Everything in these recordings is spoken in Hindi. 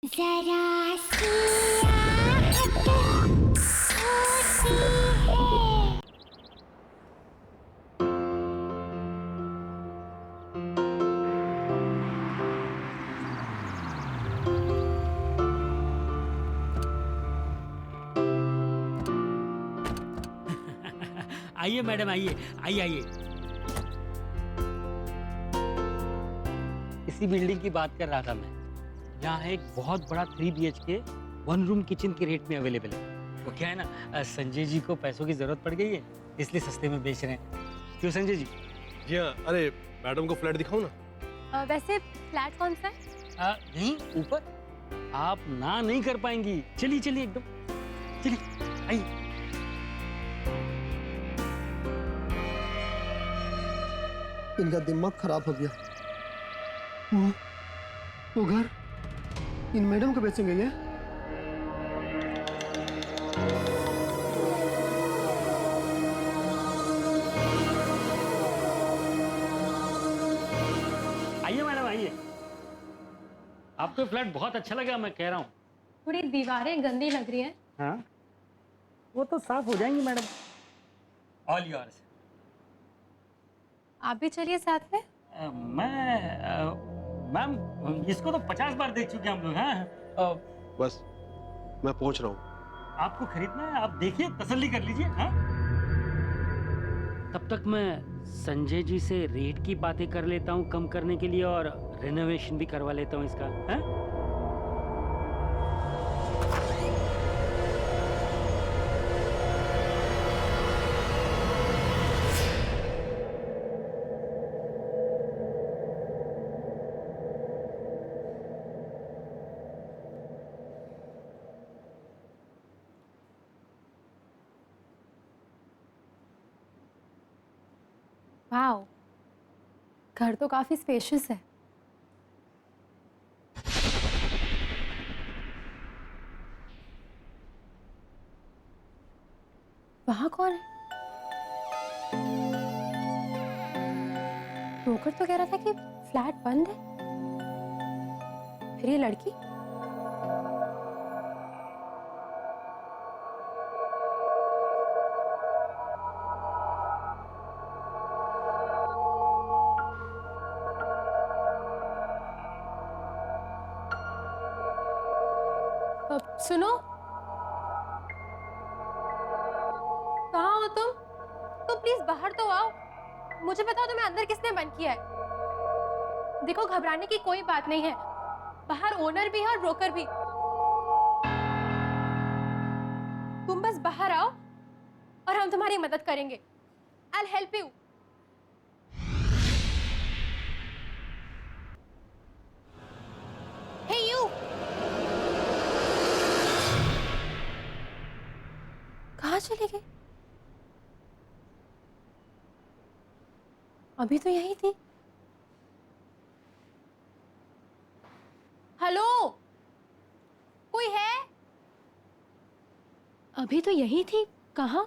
जरा सी आहट होती है। आइए मैडम, आइए आइए आइए। इसी बिल्डिंग की बात कर रहा था मैं। यहाँ एक बहुत बड़ा 3 BHK 1 रूम किचन के रेट में अवेलेबल है। वो क्या है ना, संजय जी को पैसों की जरूरत पड़ गई है, इसलिए सस्ते में बेच रहे हैं। क्यों संजय जी? जी हाँ, अरे मैडम को फ्लैट दिखाऊं ना? वैसे फ्लैट कौन सा है? नहीं, ऊपर। आप ना नहीं कर पाएंगी। चलिए चलिए, एकदम चलिए, आइए। इनका दिमाग खराब हो गया। वो घर इन मैडम को बेचेंगे ये? आइए मैडम, आइए। आपको फ्लैट बहुत अच्छा लगा, मैं कह रहा हूँ। थोड़ी दीवारें गंदी लग रही हैं। हाँ, वो तो साफ हो जाएंगी मैडम। All yours. आप भी चलिए साथ में। मैम, इसको तो 50 बार देख चुके हैं हम लोग। हाँ, बस मैं पहुंच रहा हूँ। आपको खरीदना है, आप देखिए, तसल्ली कर लीजिए। हाँ, तब तक मैं संजय जी से रेट की बातें कर लेता हूँ कम करने के लिए, और रेनोवेशन भी करवा लेता हूँ इसका। हाँ? वाओ, घर तो काफी स्पेशियस है। वहां कौन है? ब्रोकर तो कह रहा था कि फ्लैट बंद है। फिर ये लड़की? सुनो, कहाँ हो तुम? तो प्लीज बाहर तो आओ। मुझे बताओ तुम्हें अंदर किसने बंद किया है? देखो, घबराने की कोई बात नहीं है। बाहर ओनर भी है और ब्रोकर भी। तुम बस बाहर आओ और हम तुम्हारी मदद करेंगे। I'll help you. Hey you! कहाँ चले गए? अभी तो यही थी। हेलो, कोई है? अभी तो यही थी, कहाँ?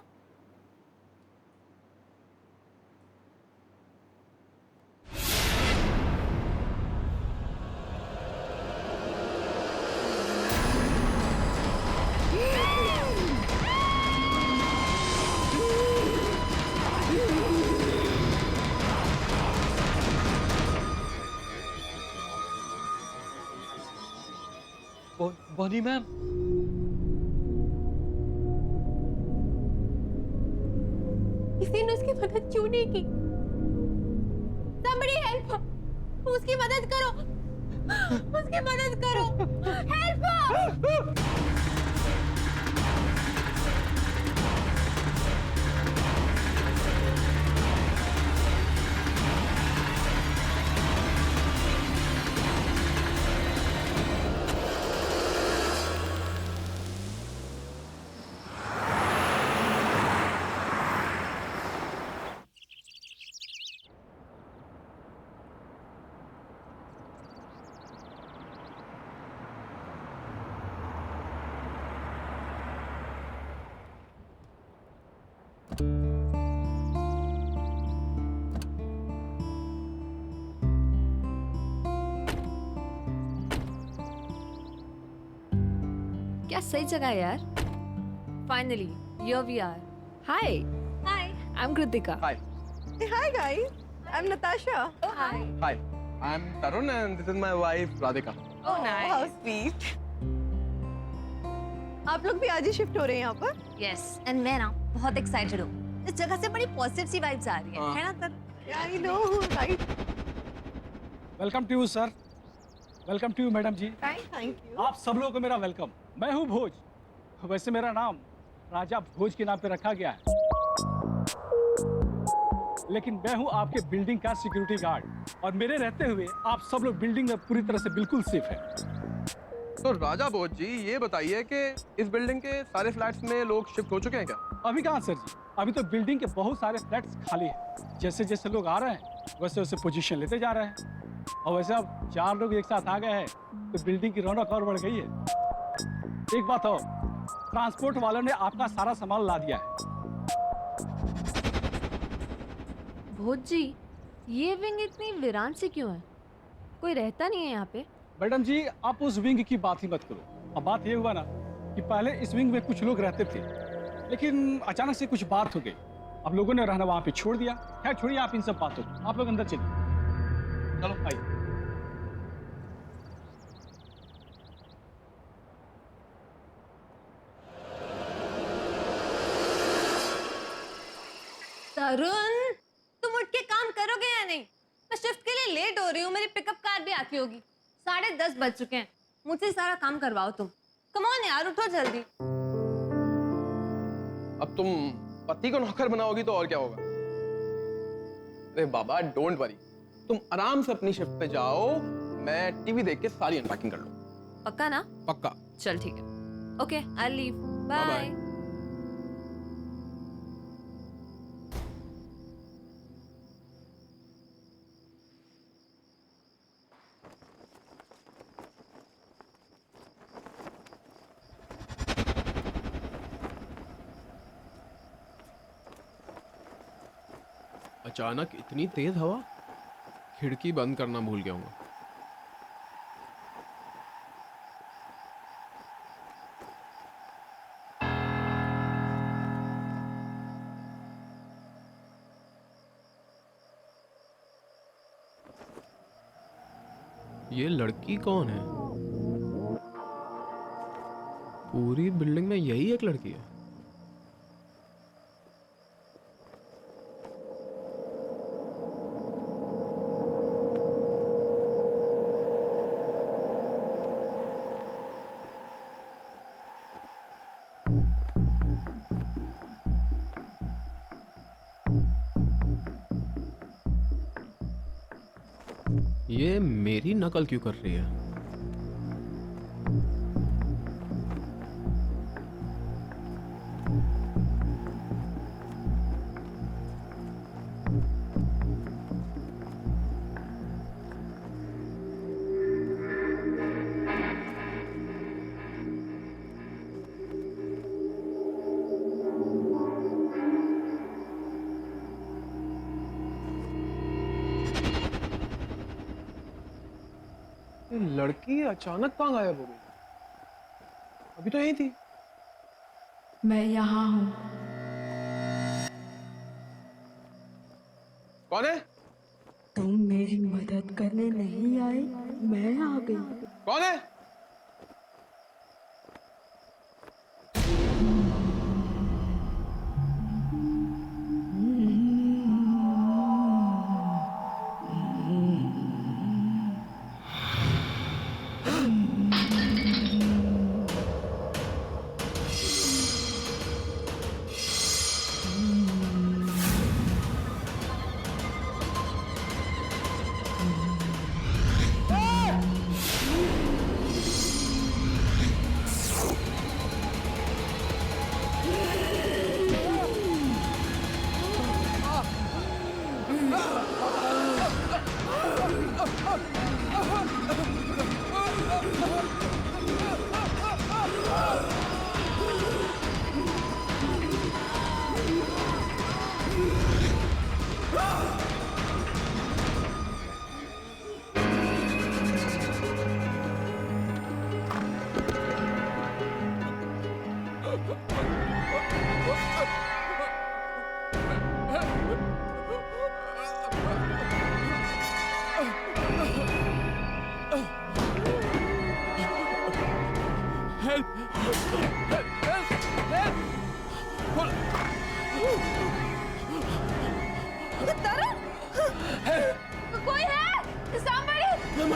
बोनी मैम, किसी ने उसकी मदद क्यों नहीं की? Somebody help! उसकी मदद करो! उसकी मदद करो! Help! क्या सही जगह है यार। Finally here we are. Hi Hi. I am Kritika. Hi. Hey, hi guys. I'm Natasha. Oh hi. Hi. I'm Tarun and this is my wife Radhika. Oh nice. How sweet. आप लोग भी आज ही शिफ्ट हो रहे हैं यहाँ पर? Yes. And मैं ना बहुत एक्साइटेड हूँ। इस जगह से बड़ी पॉजिटिव सी वाइब्स आ रही हाँ। है ना तर? I know, right? Welcome to you sir, welcome to you madam ji. Thank you. आप सब लोगों को मेरा वेलकम। मैं हूँ भोज। वैसे मेरा नाम राजा भोज के नाम पे रखा गया है, लेकिन मैं हूँ आपके बिल्डिंग का सिक्योरिटी गार्ड और मेरे रहते हुए आप सब लोग बिल्डिंग में पूरी तरह से बिल्कुल सेफ है। तो राजा बोध जी ये बताइए कि इस बिल्डिंग के सारे फ्लैट्स में लोग शिफ्ट हो चुके हैं क्या? अभी कहाँ सर जी, अभी तो बिल्डिंग के बहुत सारे फ्लैट्स खाली हैं। जैसे जैसे लोग आ रहे हैं वैसे वैसे पोजीशन लेते जा रहे हैं, और वैसे अब 4 लोग एक साथ आ गए हैं तो बिल्डिंग की रौनक और बढ़ गई है। एक बात और, ट्रांसपोर्ट वालों ने आपका सारा सामान ला दिया है। भोज जी, ये विंग इतनी वीरान सी क्यों है? कोई रहता नहीं है यहाँ पे? मैडम जी आप उस विंग की बात ही मत करो। अब बात ये हुआ ना कि पहले इस विंग में कुछ लोग रहते थे, लेकिन अचानक से कुछ बात हो गई, अब लोगों ने रहना वहाँ पे छोड़ दिया। खैर छोड़िए आप इन सब बातों को, आप लोग अंदर चलिए। चलो आइए। तरुण, तुम उठ के काम करोगे या नहीं? मैं शिफ्ट के लिए लेट हो रही हूँ, मेरी पिकअप कार भी आती होगी। 10:30 बज चुके हैं, मुझसे सारा काम करवाओ तुम। कम ऑन यार, उठो जल्दी। अब तुम पति को नौकर बनाओगी तो और क्या होगा? अरे बाबा डोंट वरी, तुम आराम से अपनी शिफ्ट पे जाओ, मैं टीवी देख के सारी अनपैकिंग कर लूँ। पक्का ना? पक्का। चल ठीक है। Okay, I leave. Bye bye. bye. अचानक इतनी तेज हवा, खिड़की बंद करना भूल गया हूँ। ये लड़की कौन है? पूरी बिल्डिंग में यही एक लड़की है। ये मेरी नकल क्यों कर रही है? ये लड़की अचानक कहाँ गायब हो गई? अभी तो यही थी। मैं यहाँ हूँ। कौन है? तुम मेरी मदद करने नहीं आए, मैं आ गई। कौन है?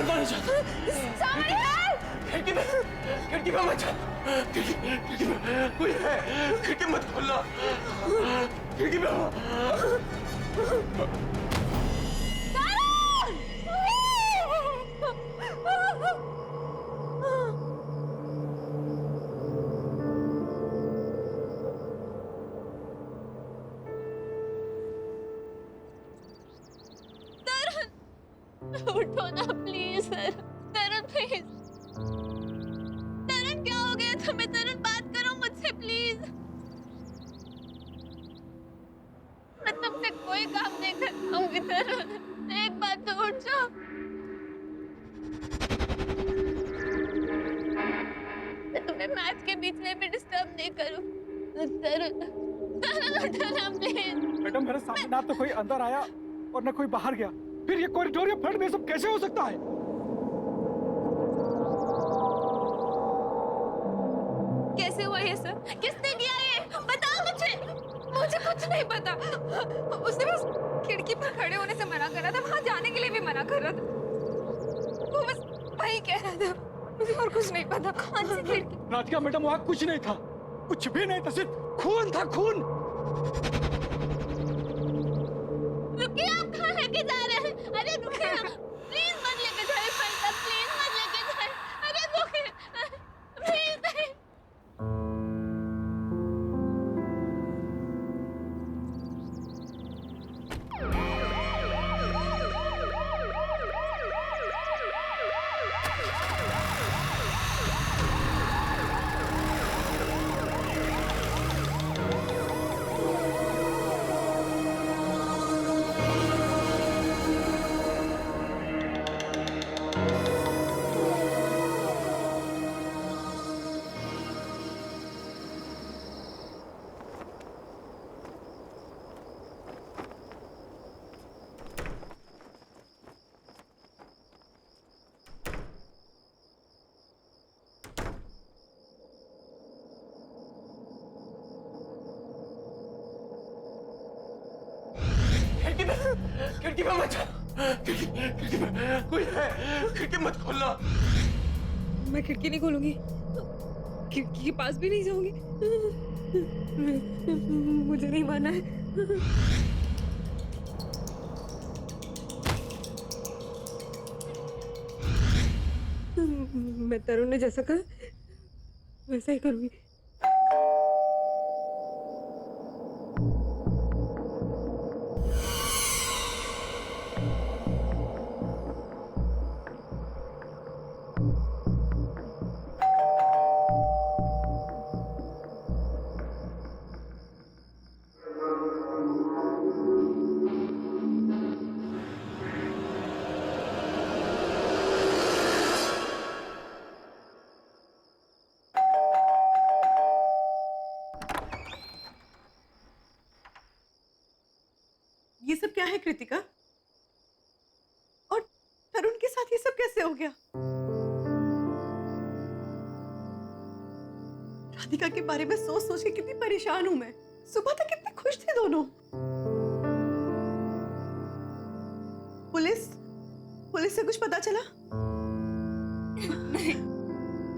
मरना नहीं चाहता। खिड़की में मत जा। खिड़की में कोई है। खिड़की मत खोलना। खिड़की में उठो ना please sir. Tarun please. Tarun क्या हो गया तुम्हें? तरुण बात करो मुझसे प्लीज। मैं तुमसे कोई काम नहीं कर पाऊंगी तरुण। एक बात तो उठ जाओ। मैं तुम्हें मैच के बीच में भी डिस्टर्ब नहीं करूं। तरुण उठो ना प्लीज। मैडम मेरे सामने ना तो कोई अंदर आया और ना कोई बाहर गया, फिर ये कॉरिडोर या फ्लड में सब कैसे हो सकता है? कैसे हुआ ये सब? किसने किया ये? बताओ मुझे। मुझे कुछ नहीं पता। उसने बस खिड़की पर खड़े होने से मना कर रहा था, वहां जाने के लिए भी मना कर रहा था। वो बस वही कह रहा था, मुझे और कुछ नहीं पता। कौन सी खिड़की? राधिका मैडम वहाँ कुछ नहीं था, कुछ भी नहीं था, सिर्फ खून था, खून। रुकिए, आप कहाँ लेके जा रहे हैं? अरे रुकिए, प्लीज मत लेके जाइए भाई साहब, प्लीज मत लेके जाइए। अरे रुकिए, प्लीज नहीं। खिड़की में मत जा। खिड़की में कोई है। खिड़की मत खोलना। मैं खिड़की नहीं खोलूंगी, खिड़की के पास भी नहीं जाऊंगी। मुझे नहीं माना है। मैं तरुण ने जैसा कहा वैसा ही करूंगी। ये सब क्या है कृतिका? और तरुण के साथ ये सब कैसे हो गया? राधिका के बारे में सोच सोच के कितनी परेशान हूं मैं। सुबह तक कितने खुश थे दोनों। पुलिस से कुछ पता चला? नहीं।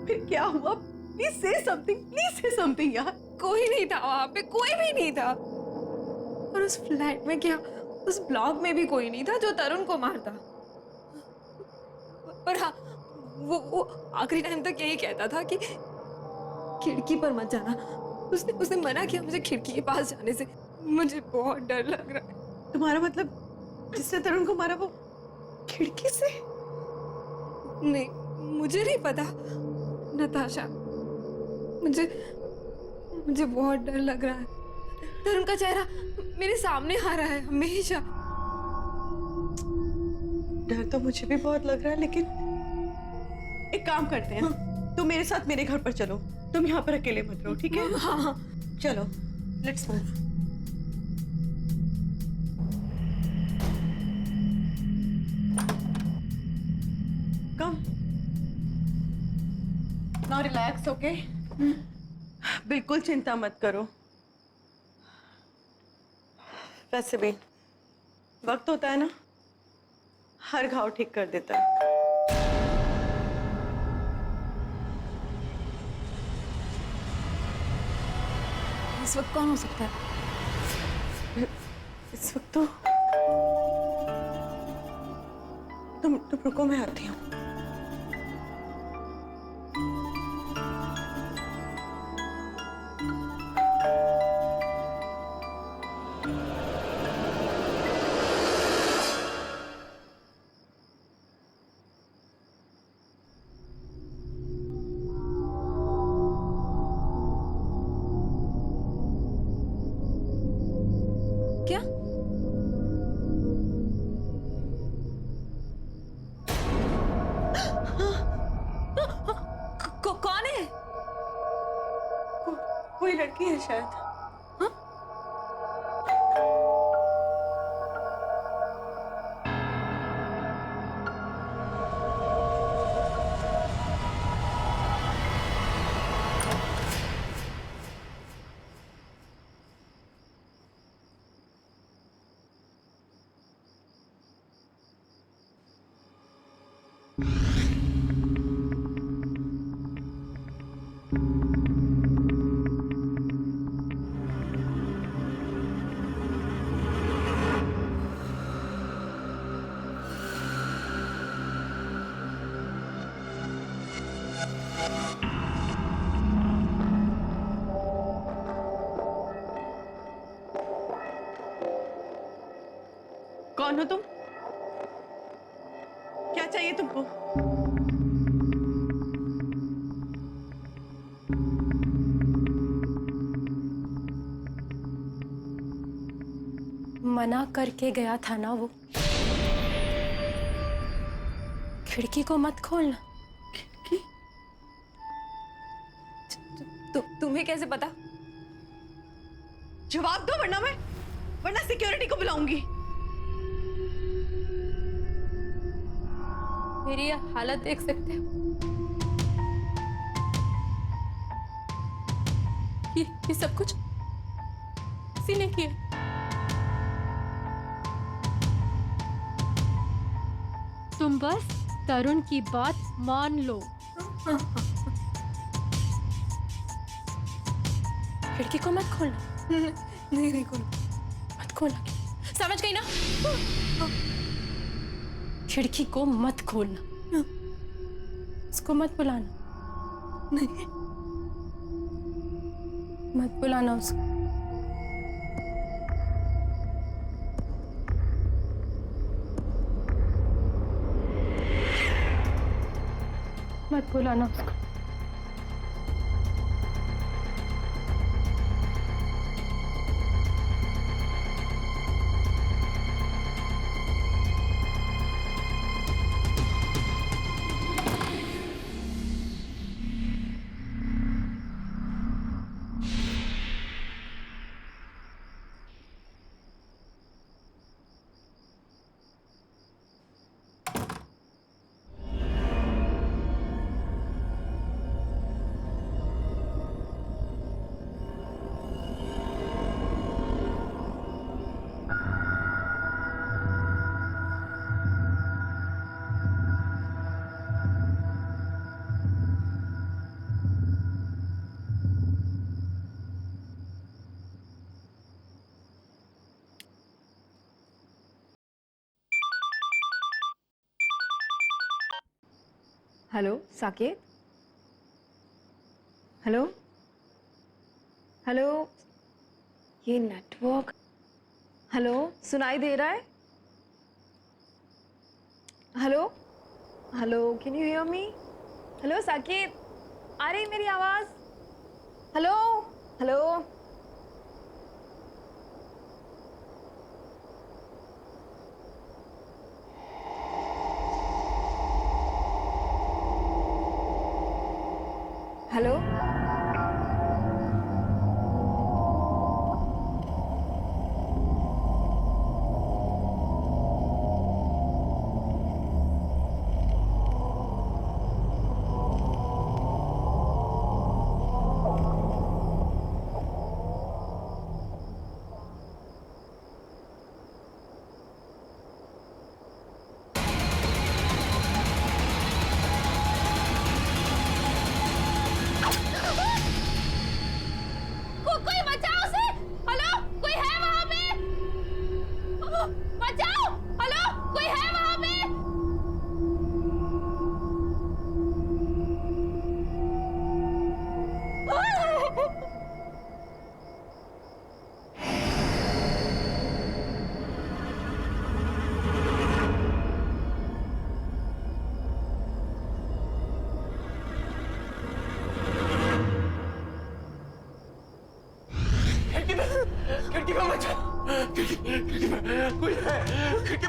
फिर क्या हुआ? प्लीज से समथिंग यार। कोई नहीं था वहां पे, कोई भी नहीं था। और उस फ्लैट में क्या, उस ब्लॉक में भी कोई नहीं था जो तरुण को मारता। पर हाँ, वो आखिरी टाइम तक यही कहता था कि खिड़की पर मत जाना। उसने मना किया मुझे खिड़की के पास जाने से। मुझे बहुत डर लग रहा है। तुम्हारा मतलब जिसने तरुण को मारा वो खिड़की से? नहीं, मुझे नहीं पता नताशा। मुझे बहुत डर लग रहा है। तरुण का चेहरा मेरे सामने आ रहा है हमेशा। डर तो मुझे भी बहुत लग रहा है, लेकिन एक काम करते हैं। तुम मेरे साथ मेरे घर पर चलो। तुम यहाँ पर अकेले मत रहो, ठीक है? हाँ। चलो, let's move. Come. Now relax, okay? बिल्कुल चिंता मत करो। वैसे भी वक्त होता है ना, हर घाव ठीक कर देता है। इस वक्त कौन हो सकता है? इस वक्त तो तुम रुको, मैं आती हूँ। क्या? कौन है? कोई लड़की है शायद। कौन हो तुम? क्या चाहिए तुमको? मना करके गया था ना वो, खिड़की को मत खोलना। तुम्हें कैसे पता? जवाब दो वरना सिक्योरिटी को बुलाऊंगी। मेरी ये हालत देख सकते हो? ये सब कुछ किसी ने किया। तुम बस तरुण की बात मान लो। खिड़की को मत खोलना। नहीं खोलो, मत खोलना, समझ गई ना? खिड़की को मत खोलना, उसको मत बुलाना। नहीं, मत बुलाना उसको। मत बुलाना उसको। हेलो साकेत? हेलो हेलो, ये नेटवर्क। हेलो, सुनाई दे रहा है? Hello hello, can you hear me? Hello Saket, आ रही मेरी आवाज? Hello hello. हेलो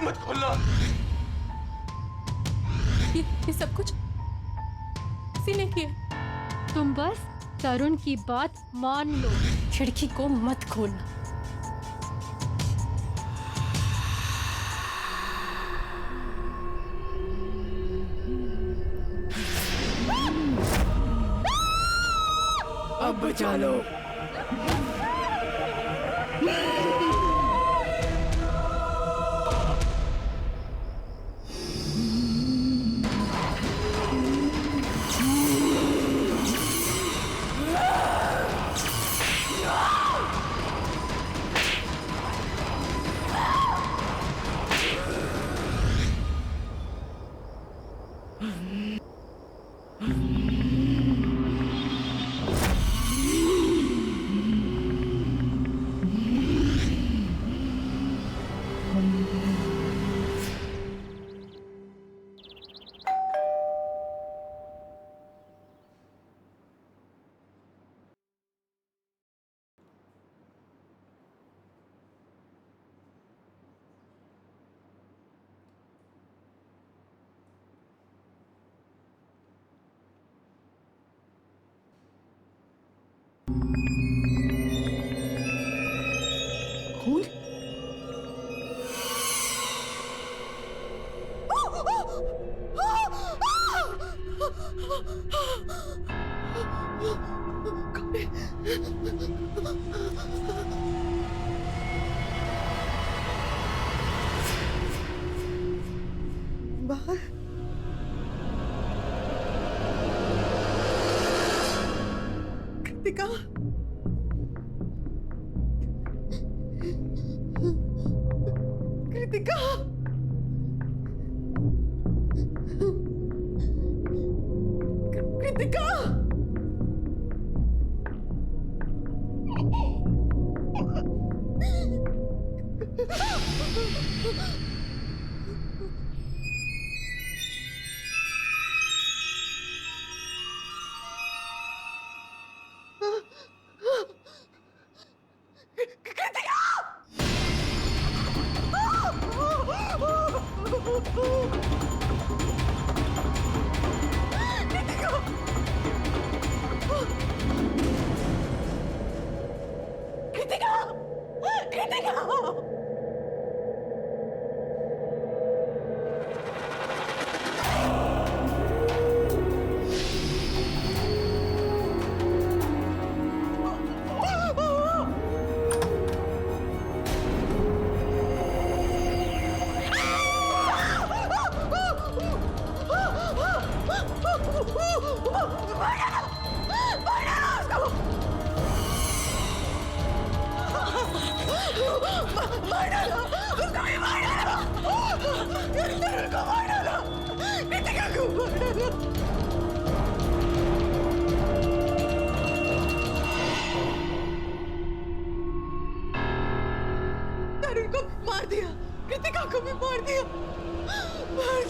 मत खोलना। ये सब कुछ किसी ने किया। तुम बस तरुण की बात मान लो, खिड़की को मत खोलना। अब बचा लो। खून? बाहर कृतिका, कृतिका, कृतिका, तरुण को मार दिया, कृतिका को भी मार दिया, मार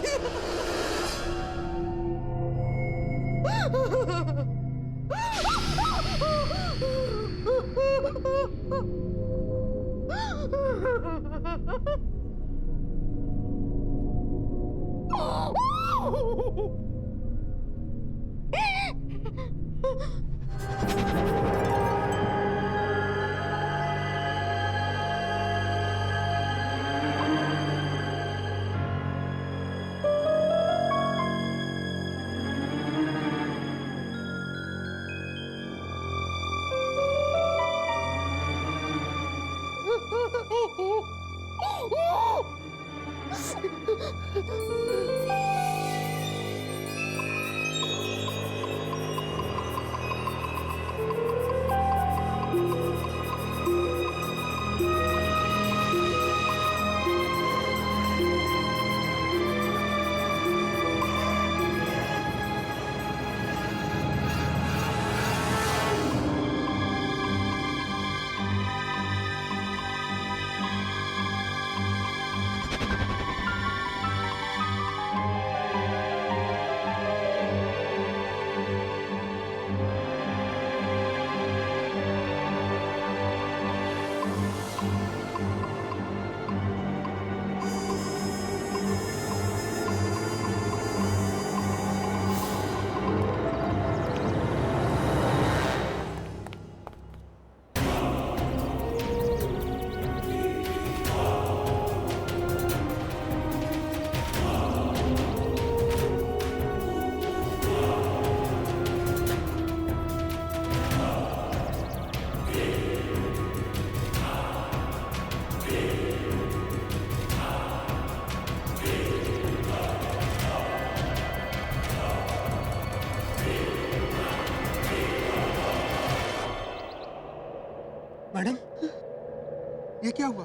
क्या हुआ?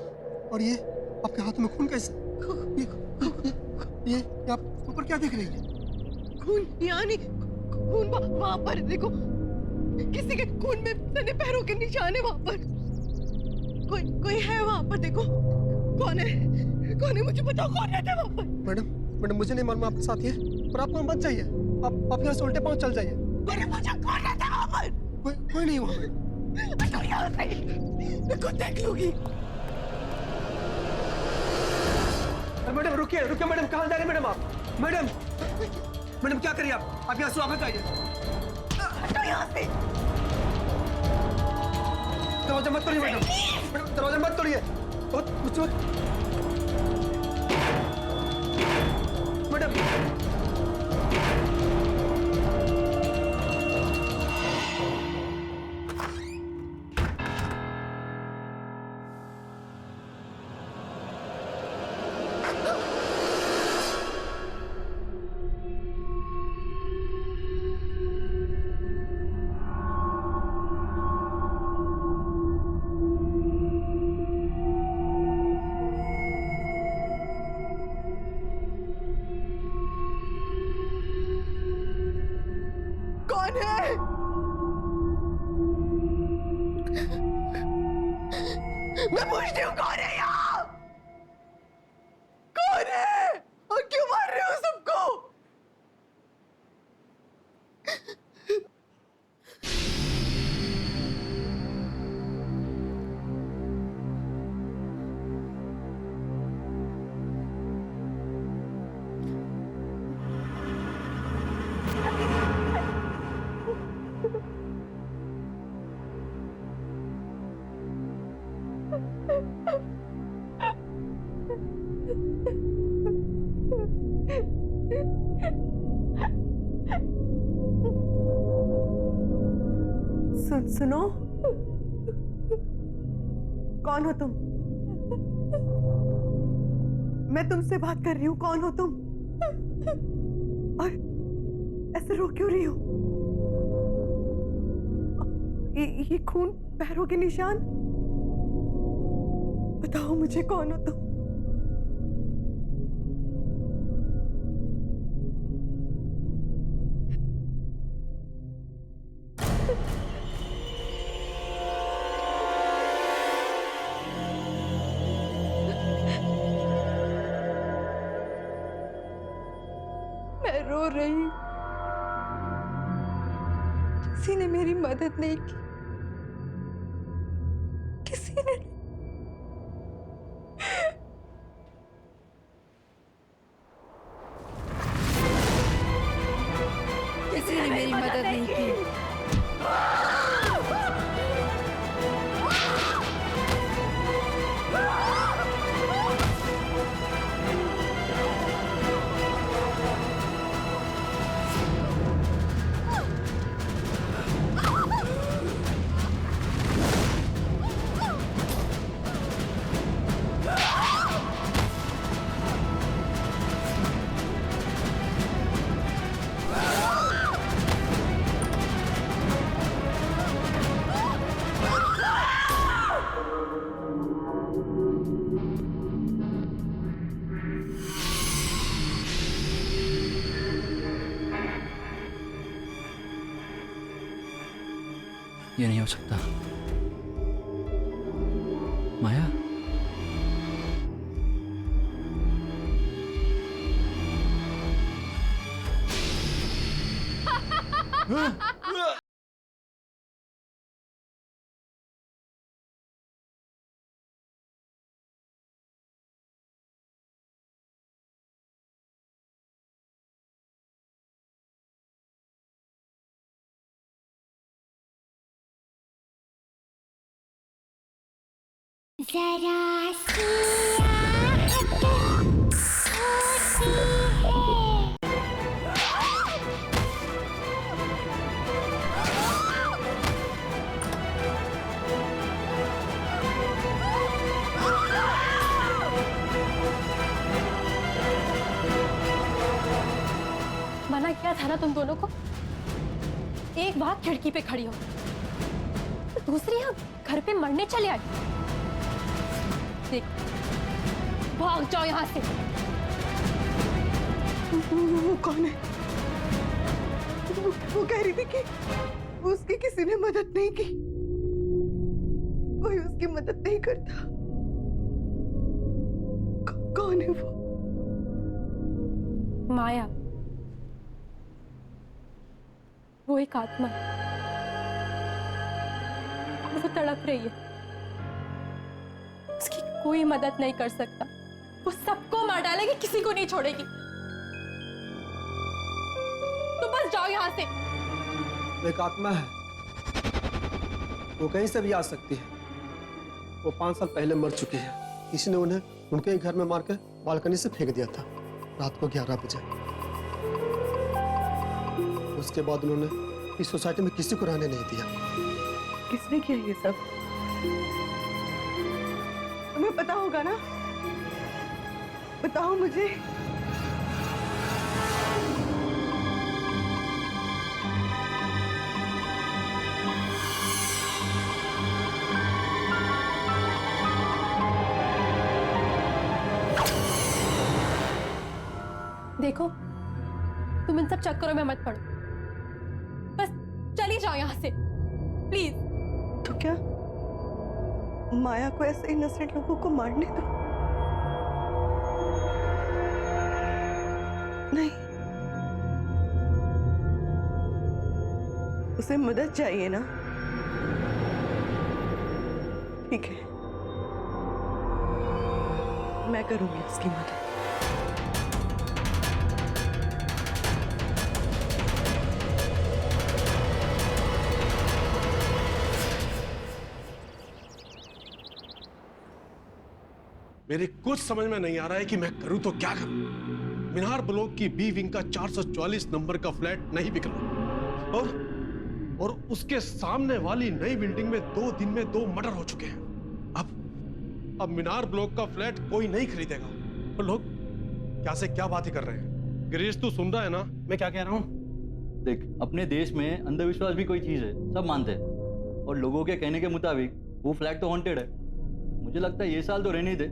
और ये आपके हाथ में खून कैसे? ये आप ऊपर क्या देख रही है? खून यहाँ नहीं, खून वहाँ पर देखो, किसी के खून में सने पैरों के निशान है वहाँ पर। कोई है वहाँ पर, देखो कौन है मुझे बताओ, कौन रहता है वहाँ पर? मैडम मुझे नहीं मालूम आपके साथ ये, पर आप वहाँ मत जाइए, आप यहाँ से उल्टे पाँव चल जाइए। अरे मुझे कौन रहता है वहाँ पर? कोई नहीं वहाँ। हटो यहाँ से, मैं खुद देख लूंगी। मैडम रुकिए मैडम, कहाँ जा रहे हैं मैडम आप? मैडम क्या करिए आप यहाँ से वापस आइए। हटो यहाँ से। दरवाजा मत तोड़िए मैडम, दरवाजा मत तोड़िए। मैडम कौन है? मैं पूछती हूँ कौन है यहाँ? कौन है और क्यों मार रहे हो सबको? सुनो, कौन हो तुम? मैं तुमसे बात कर रही हूँ, कौन हो तुम? और ऐसे रो क्यों रही हो? ये खून, पैरों के निशान, बताओ मुझे कौन हो तुम? मैं रो रही हूँ, किसी ने मेरी मदद नहीं की, किसी ने मेरी मदद नहीं की। ये नहीं हो सकता। माया, जरा सी आहट होती है। मना किया था ना तुम दोनों को, एक बार खिड़की पे खड़ी हो, दूसरी यहाँ घर पे मरने चले आई। देख, भाग जाओ यहाँ से। वो कौन है? वो कह रही थी कि उसकी किसी ने मदद नहीं की, कोई उसकी मदद नहीं करता। कौन है वो? माया, वो एक आत्मा है, वो तड़प रही है, उसकी कोई मदद नहीं कर सकता, वो सबको मार डालेगी, किसी को नहीं छोड़ेगी। तो बस जाओ यहाँ से। एक आत्मा है, वो कहीं से भी आ सकती है। वो 5 साल पहले मर चुकी है, किसी ने उन्हें उनके ही घर में मार के बालकनी से फेंक दिया था रात को 11 बजे। उसके बाद उन्होंने इस सोसाइटी में किसी को रहने नहीं दिया। किसने किया ये सब? तुम्हें पता होगा ना, बताओ मुझे। देखो, तुम इन सब चक्करों में मत पड़ो, बस चली जाओ यहाँ से प्लीज। तो क्या माया को ऐसे इनोसेंट लोगों को मारने दो? नहीं, उसे मदद चाहिए ना। ठीक है, मैं करूंगी उसकी मदद। मेरे कुछ समझ में नहीं आ रहा है कि मैं करूं तो क्या करूं। मीनार ब्लॉक की बी विंग का 444 नंबर का फ्लैट नहीं बिक रहा और उसके सामने वाली नई बिल्डिंग में 2 दिन में 2 मर्डर हो चुके हैं। अब मीनार ब्लॉक का फ्लैट कोई नहीं खरीदेगा और लोग क्या से क्या बातें कर रहे हैं। गिरीश, तू सुन रहा है ना मैं क्या कह रहा हूं? देख, अपने देश में अंधविश्वास भी कोई चीज है, सब मानते हैं, और लोगों के कहने के मुताबिक वो फ्लैट तो हॉन्टेड है। मुझे लगता है ये साल तो रहने ही दे,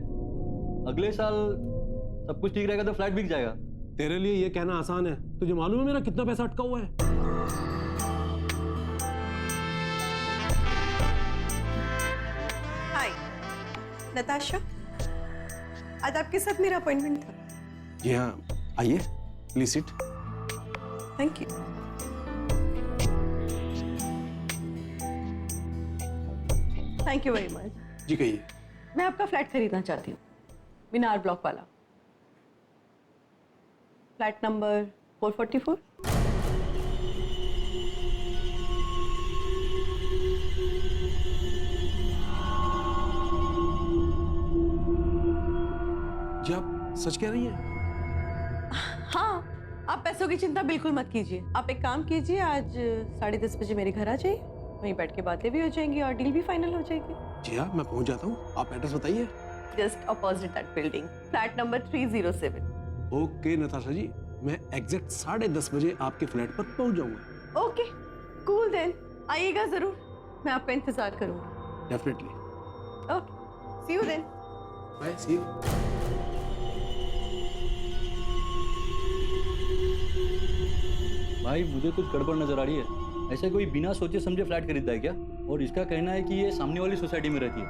अगले साल सब कुछ ठीक रहेगा तो फ्लैट बिक जाएगा। तेरे लिए ये कहना आसान है, तुझे मालूम है मेरा कितना पैसा अटका हुआ है? हाय नताशा, आज आपके साथ मेरा अपॉइंटमेंट था। जी हाँ, आइए, please sit. Thank you. Thank you very much. जी कहिए। मैं आपका फ्लैट खरीदना चाहती हूँ, मीनार ब्लॉक वाला, फ्लैट नंबर 444। जी आप सच कह रही हैं? हाँ, आप पैसों की चिंता बिल्कुल मत कीजिए। आप एक काम कीजिए, आज 10:30 बजे मेरे घर आ जाइए, वहीं बैठ के बातें भी हो जाएंगी और डील भी फाइनल हो जाएगी। जी हाँ, मैं पहुंच जाता हूँ, आप एड्रेस बताइए। Just opposite that building, flat number 307। Okay Natasha ji, मैं एग्जैक्ट 10:30 बजे आपके फ्लैट पर पहुंच जाऊंगा। ओके, कूल देन, आइएगा जरूर, मैं आपका इंतजार करूंगा। Definitely. Okay, see you then. Bye, see you. भाई, मुझे कुछ गड़बड़ नजर आ रही है। ऐसे कोई बिना सोचे समझे फ्लैट खरीदता है क्या? और इसका कहना है कि ये सामने वाली सोसाइटी में रहती है,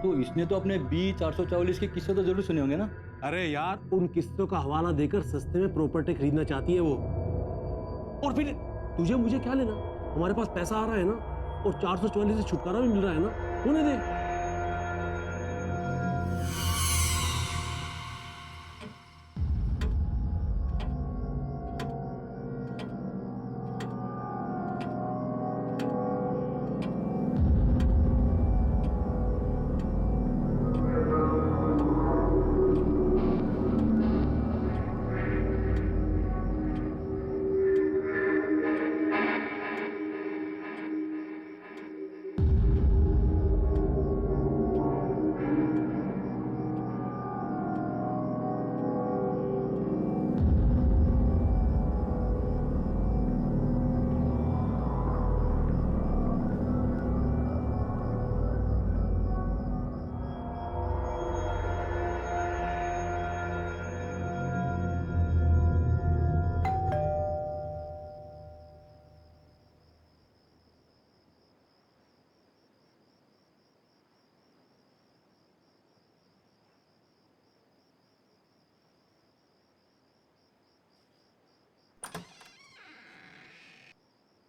तो इसने तो अपने बी 444 के किस्से तो जरूर सुने होंगे ना? अरे यार, उन किस्तों का हवाला देकर सस्ते में प्रॉपर्टी खरीदना चाहती है वो। और फिर तुझे मुझे क्या लेना, हमारे पास पैसा आ रहा है ना, और 444 से छुटकारा भी मिल रहा है ना, होने दे।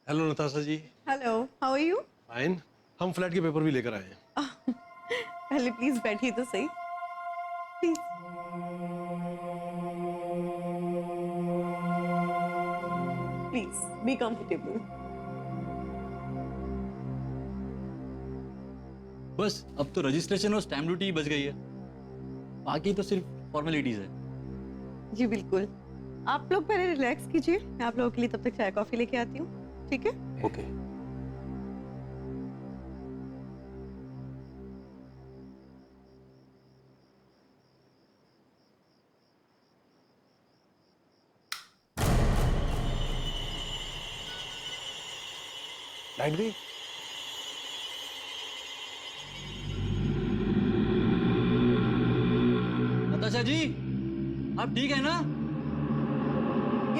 Hello Natasha ji. Hello, how are you? Fine. हम फ्लैट के पेपर भी लेकर आए हैं। पहले प्लीज बैठिए तो सही, प्लीज। Please be comfortable. बस अब तो रजिस्ट्रेशन और स्टैम्प ड्यूटी बच गई है, बाकी तो सिर्फ फॉर्मेलिटीज है। जी बिल्कुल, आप लोग पहले रिलैक्स कीजिए, मैं आप लोगों के लिए तब तक चाय कॉफी लेके आती हूँ, ठीक है? ओके। लाइट गई। नताशा जी, आप ठीक है ना?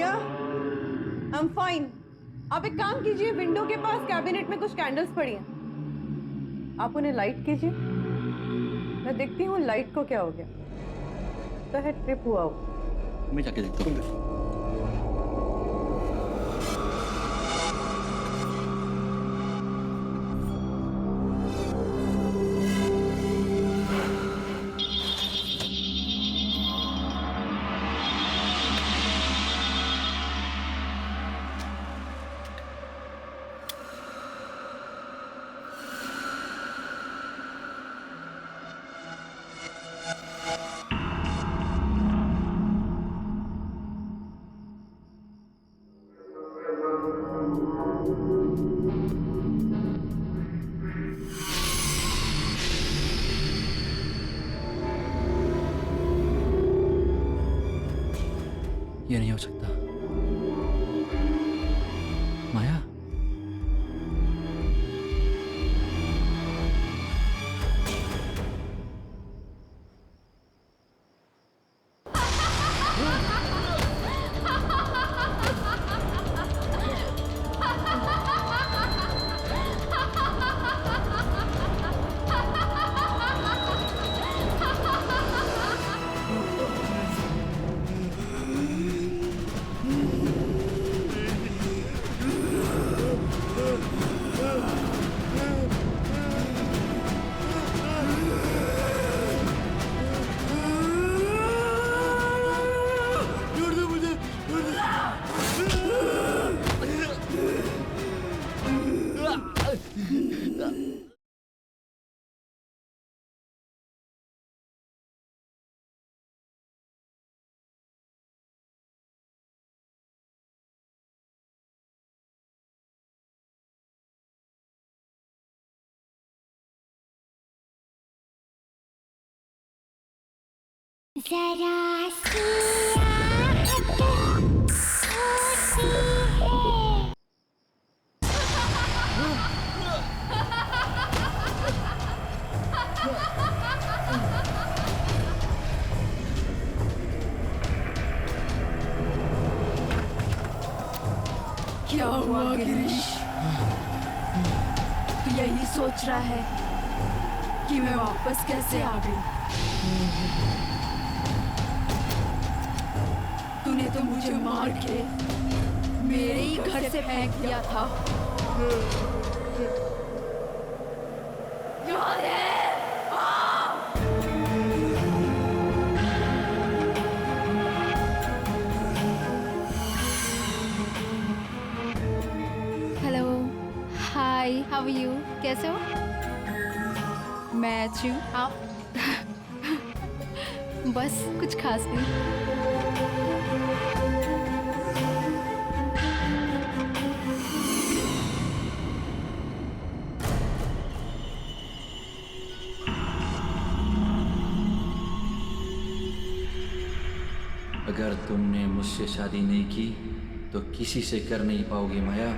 या आई एम फाइन। आप एक काम कीजिए, विंडो के पास कैबिनेट में कुछ कैंडल्स पड़ी हैं, आप उन्हें लाइट कीजिए। मैं देखती हूँ लाइट को क्या हो गया, तो है ट्रिप हुआ हो। मैं जाके देखता हूँ। ये नहीं हो सकता। माया, जरा सी आहट होती है। क्या हुआ गिरीश? तू यही सोच रहा है कि मैं वापस कैसे आ गई? तूने तो मुझे मार के मेरे ही घर से फेंक दिया था। याद है? Hello, hi, how are you? कैसे हो? मैं अच्छी हूँ, आप? बस कुछ खास नहीं। अगर तुमने मुझसे शादी नहीं की तो किसी से कर नहीं पाओगी माया।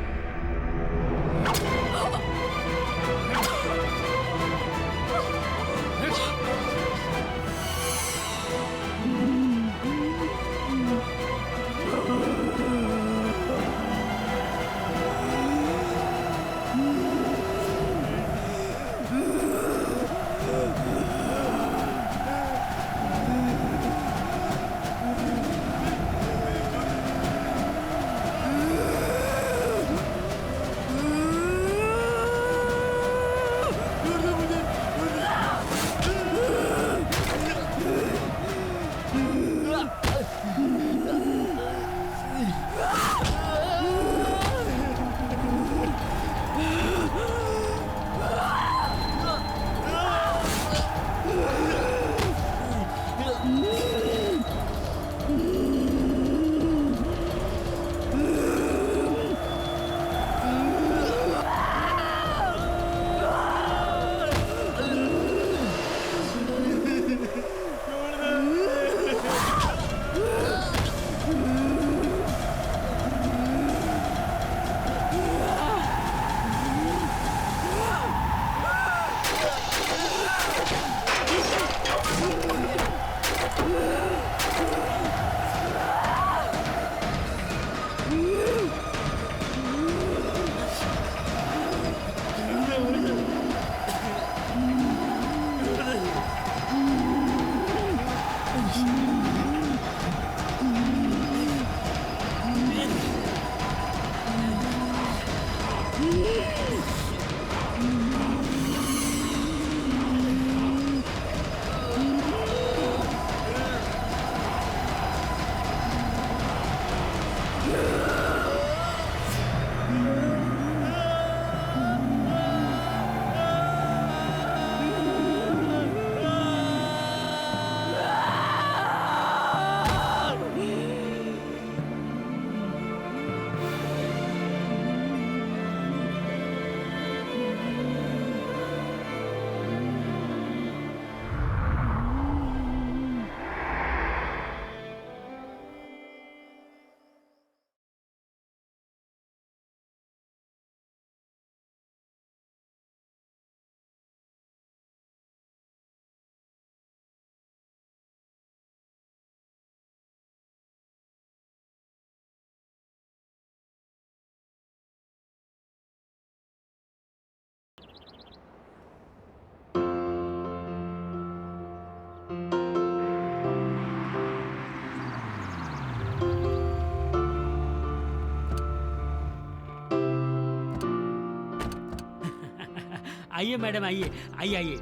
आइए मैडम, आइए आइए आइए।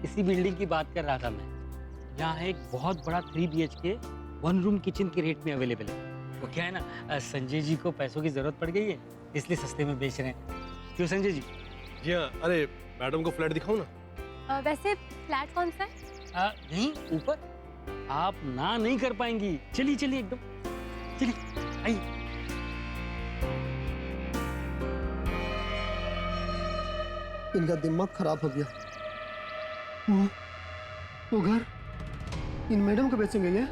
इसी बिल्डिंग की बात कर रहा था मैं। यहाँ एक बहुत बड़ा 3 BHK 1 रूम किचन के रेट में अवेलेबल है। वो क्या है ना, संजय जी को पैसों की जरूरत पड़ गई है, इसलिए सस्ते में बेच रहे हैं। क्यों संजय जी? जी हाँ, अरे मैडम को फ्लैट दिखाऊं ना? वैसे फ्लैट कौन सा है? नहीं, ऊपर। आप ना नहीं कर पाएंगी। चलिए चलिए, एकदम चलिए, आइए। इनका दिमाग खराब हो गया। वो घर इन मैडम को बेचेंगे ये?